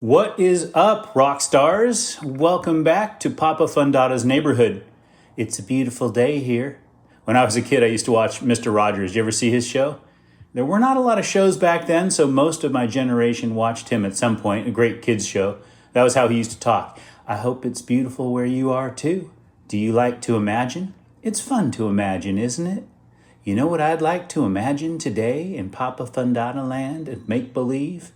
What is up, rock stars? Welcome back to PapaFundada's neighborhood. It's a beautiful day here. When I was a kid, I used to watch Mr. Rogers. Did you ever see his show? There were not a lot of shows back then, so most of my generation watched him at some point, a great kids show. That was how he used to talk. I hope it's beautiful where you are, too. Do you like to imagine? It's fun to imagine, isn't it? You know what I'd like to imagine today in PapaFundada land and make-believe?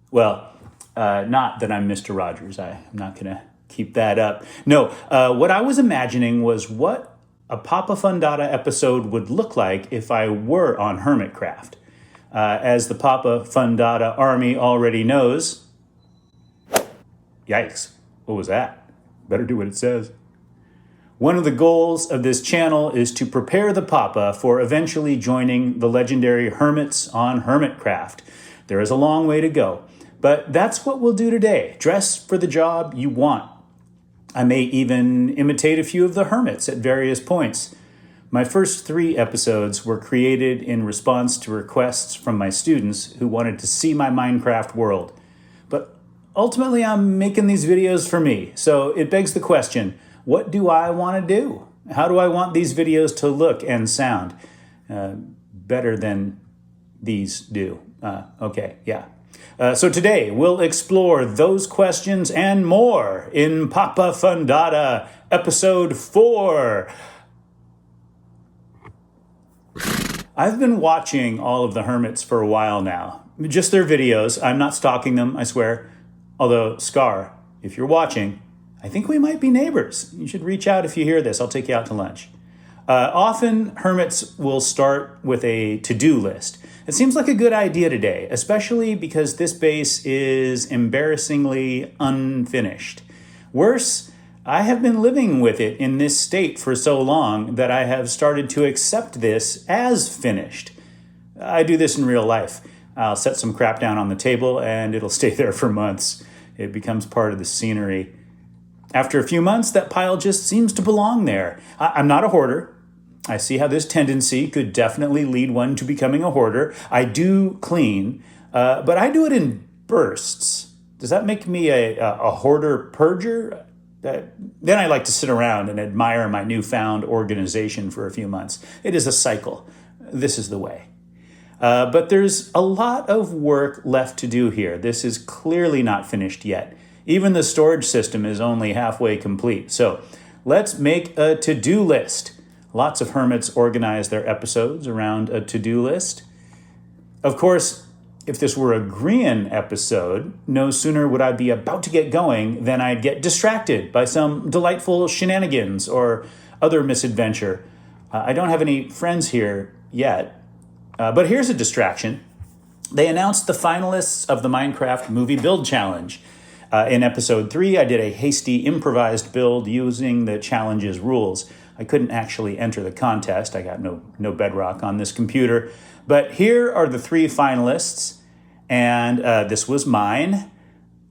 Well, not that I'm Mr. Rogers. I'm not going to keep that up. No, what I was imagining was what a PapaFundada episode would look like if I were on Hermitcraft. As the PapaFundada army already knows... Yikes, what was that? Better do what it says. One of the goals of this channel is to prepare the Papa for eventually joining the legendary hermits on Hermitcraft. There is a long way to go. But that's what we'll do today. Dress for the job you want. I may even imitate a few of the hermits at various points. My first 3 episodes were created in response to requests from my students who wanted to see my Minecraft world. But ultimately, I'm making these videos for me. So it begs the question, what do I want to do? How do I want these videos to look and sound? Better than these do. Okay, yeah. So today, we'll explore those questions and more in PapaFundada Episode 4. I've been watching all of the hermits for a while now. Just their videos. I'm not stalking them, I swear. Although, Scar, if you're watching, I think we might be neighbors. You should reach out if you hear this. I'll take you out to lunch. Often, hermits will start with a to-do list. It seems like a good idea today, especially because this base is embarrassingly unfinished. Worse, I have been living with it in this state for so long that I have started to accept this as finished. I do this in real life. I'll set some crap down on the table and it'll stay there for months. It becomes part of the scenery. After a few months, that pile just seems to belong there. I'm not a hoarder. I see how this tendency could definitely lead one to becoming a hoarder. I do clean, but I do it in bursts. Does that make me a hoarder purger? Then I like to sit around and admire my newfound organization for a few months. It is a cycle. This is the way. But there's a lot of work left to do here. This is clearly not finished yet. Even the storage system is only halfway complete. So let's make a to-do list. Lots of hermits organize their episodes around a to-do list. Of course, if this were a Grian episode, no sooner would I be about to get going than I'd get distracted by some delightful shenanigans or other misadventure. I don't have any friends here yet, but here's a distraction. They announced the finalists of the Minecraft Movie Build Challenge. In episode 3, I did a hasty improvised build using the challenge's rules. I couldn't actually enter the contest. I got no bedrock on this computer. But here are the 3 finalists, and this was mine.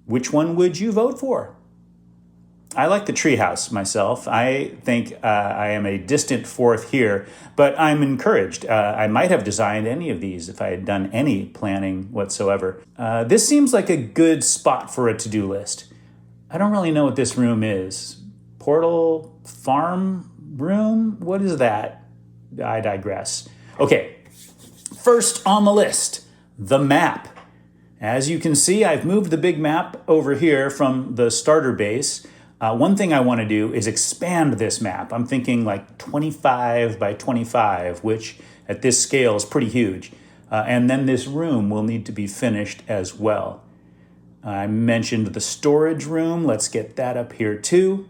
Which one would you vote for? I like the treehouse myself. I think I am a distant 4th here, but I'm encouraged. I might have designed any of these if I had done any planning whatsoever. This seems like a good spot for a to-do list. I don't really know what this room is. Portal farm room? What is that? I digress. Okay, first on the list, the map. As you can see, I've moved the big map over here from the starter base. One thing I want to do is expand this map. I'm thinking like 25 by 25, which at this scale is pretty huge. And then this room will need to be finished as well. I mentioned the storage room. Let's get that up here too.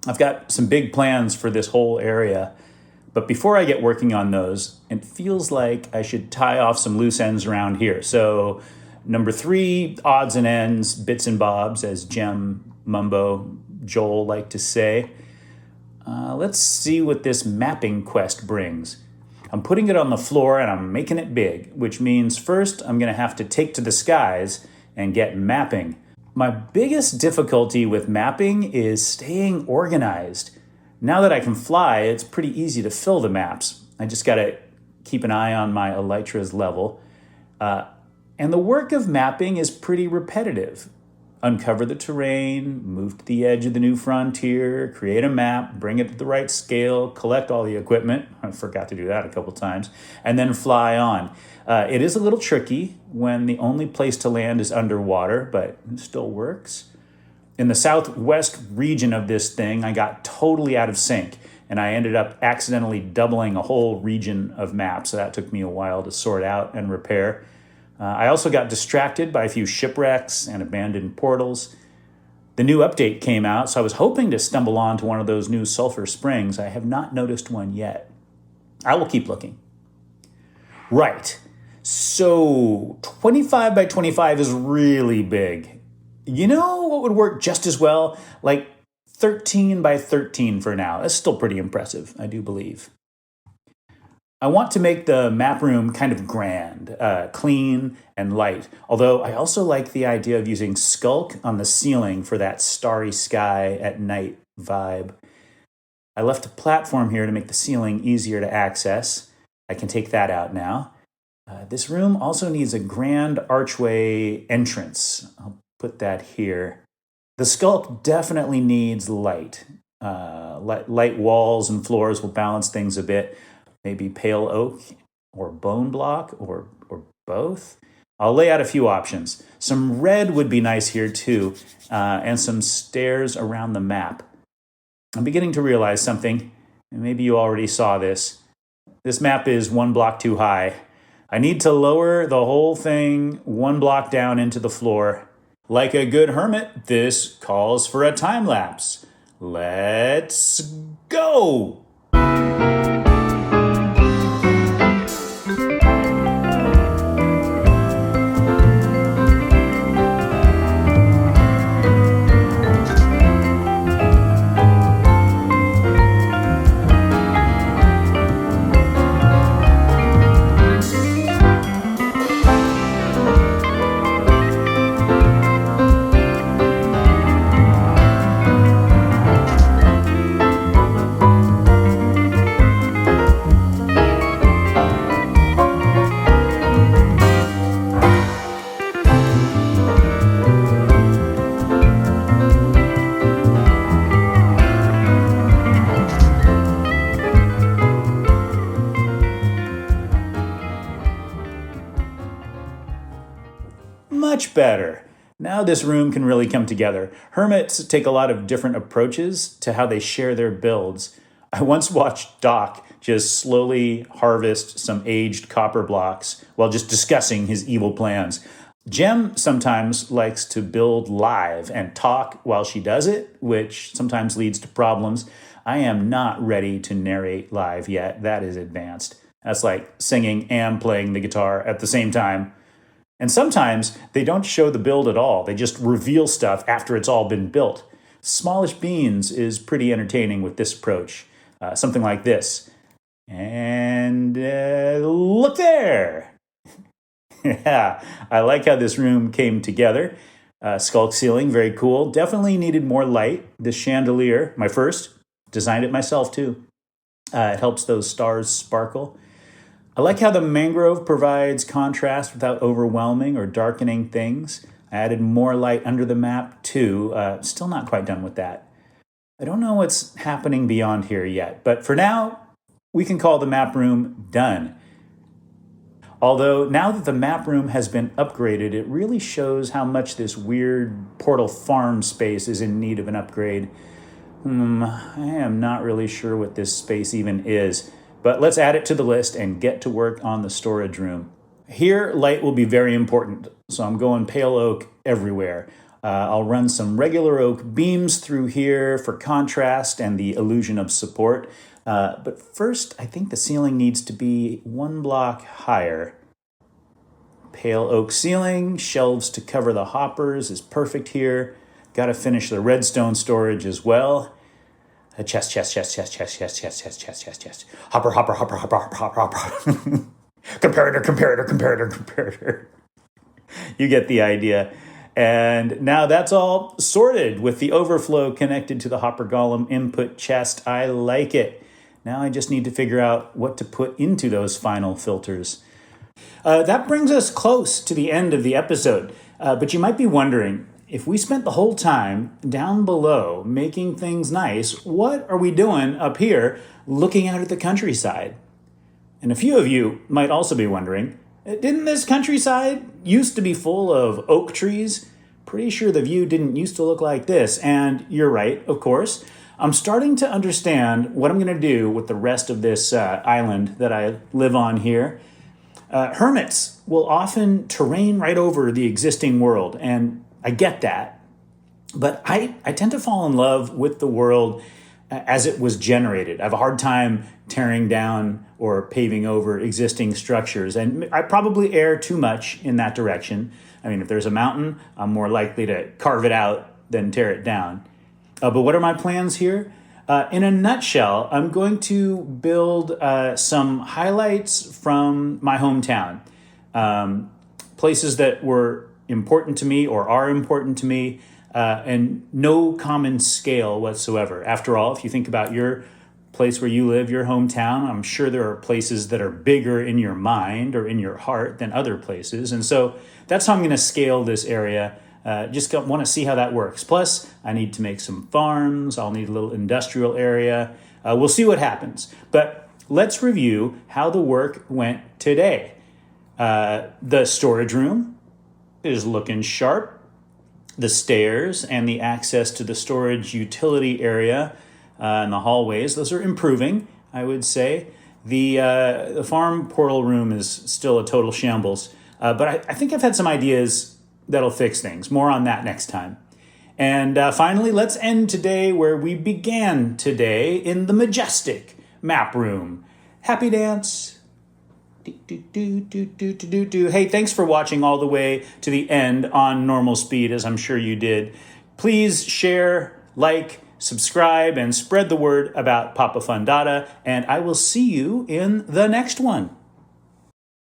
I've got some big plans for this whole area. But before I get working on those, it feels like I should tie off some loose ends around here. So number 3, odds and ends, bits and bobs, as Jem, Mumbo, Joel like to say. Let's see what this mapping quest brings. I'm putting it on the floor and I'm making it big, which means first I'm going to have to take to the skies and get mapping. My biggest difficulty with mapping is staying organized. Now that I can fly, it's pretty easy to fill the maps. I just got to keep an eye on my elytra's level. And the work of mapping is pretty repetitive. uncover the terrain, move to the edge of the new frontier, create a map, bring it to the right scale, collect all the equipment. I forgot to do that a couple times, and then fly on. It is a little tricky when the only place to land is underwater, but it still works. In the southwest region of this thing, I got totally out of sync, and I ended up accidentally doubling a whole region of maps, so that took me a while to sort out and repair. I also got distracted by a few shipwrecks and abandoned portals. The new update came out, so I was hoping to stumble onto one of those new sulfur springs. I have not noticed one yet. I will keep looking. Right. So 25 by 25 is really big. You know what would work just as well? Like 13 by 13 for now. That's still pretty impressive, I do believe. I want to make the map room kind of grand, clean and light, although I also like the idea of using Skulk on the ceiling for that starry sky at night vibe. I left a platform here to make the ceiling easier to access. I can take that out now. This room also needs a grand archway entrance. I'll put that here. The Skulk definitely needs light. Light walls and floors will balance things a bit. Maybe pale oak or bone block or both. I'll lay out a few options. Some red would be nice here too, and some stairs around the map. I'm beginning to realize something, and maybe you already saw this. This map is 1 block too high. I need to lower the whole thing 1 block down into the floor. Like a good hermit, this calls for a time lapse. Let's go! Much better. Now this room can really come together. Hermits take a lot of different approaches to how they share their builds. I once watched Doc just slowly harvest some aged copper blocks while just discussing his evil plans. Jem sometimes likes to build live and talk while she does it, which sometimes leads to problems. I am not ready to narrate live yet. That is advanced. That's like singing and playing the guitar at the same time. And sometimes they don't show the build at all. They just reveal stuff after it's all been built. Smallish Beans is pretty entertaining with this approach. Something like this. And look there! Yeah, I like how this room came together. Skulk ceiling, very cool. Definitely needed more light. This chandelier, my first, designed it myself too. It helps those stars sparkle. I like how the mangrove provides contrast without overwhelming or darkening things. I added more light under the map too. Still not quite done with that. I don't know what's happening beyond here yet, but for now, we can call the map room done. Although now that the map room has been upgraded, it really shows how much this weird portal farm space is in need of an upgrade. I am not really sure what this space even is. But let's add it to the list and get to work on the storage room. Here, light will be very important, so I'm going pale oak everywhere. I'll run some regular oak beams through here for contrast and the illusion of support. But first, I think the ceiling needs to be 1 block higher. Pale oak ceiling, shelves to cover the hoppers is perfect here. Got to finish the redstone storage as well. Chest. Hopper. Comparator. You get the idea. And now that's all sorted with the overflow connected to the hopper golem input chest. I like it. Now I just need to figure out what to put into those final filters. That brings us close to the end of the episode. But you might be wondering, if we spent the whole time down below making things nice, what are we doing up here looking out at the countryside? And a few of you might also be wondering, didn't this countryside used to be full of oak trees? Pretty sure the view didn't used to look like this. And you're right, of course. I'm starting to understand what I'm going to do with the rest of this island that I live on here. Hermits will often terrain right over the existing world, and I get that. But I tend to fall in love with the world as it was generated. I have a hard time tearing down or paving over existing structures, and I probably err too much in that direction. I mean, if there's a mountain, I'm more likely to carve it out than tear it down. But what are my plans here? In a nutshell, I'm going to build some highlights from my hometown. Places that were important to me or are important to me, and no common scale whatsoever. After all, if you think about your place where you live, your hometown, I'm sure there are places that are bigger in your mind or in your heart than other places. And so that's how I'm going to scale this area. Just want to see how that works. Plus, I need to make some farms. I'll need a little industrial area. We'll see what happens. But let's review how the work went today. The storage room is looking sharp. The stairs and the access to the storage utility area and the hallways, those are improving, I would say. The farm portal room is still a total shambles. But I think I've had some ideas that'll fix things. More on that next time. And finally, let's end today where we began today, in the majestic map room. Happy dance. Hey, thanks for watching all the way to the end on normal speed, as I'm sure you did. Please share, like, subscribe, and spread the word about PapaFundada, and I will see you in the next one.